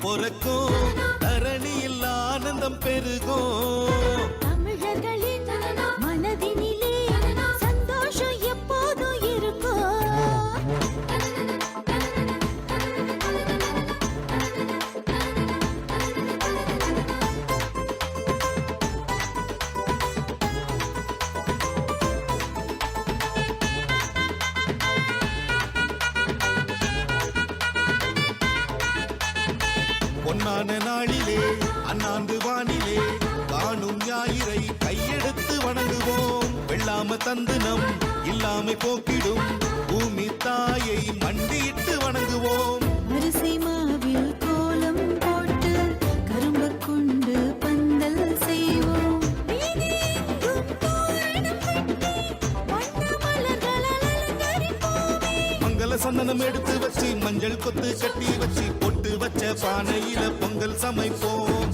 பொறக்கும் தரணியில் ஆனந்தம் பெருகும் தமிழர்களின் மனதினிலே சந்தோஷம் எப்போதும் இருக்கும் பொன்னான நாளிலே அண்ணாந்து வானிலே காணும் ஞாயிறை கையெடுத்து வணங்குவோம் வெள்ளாம தந்துனம் இல்லாமை போக்கிடும் பூமி தாயை மண்டியிட்டு வணங்குவோம் அரிசி மாவில் கோலம் போட்டு கரும்பு கொண்டு பந்தல் செய்வோம் மங்கள சந்தனம் எடுத்து வச்சு மஞ்சள் கொத்து கட்டி வச்சு பொட்டு வச்ச பானையில பொங்கல் சமைப்போம்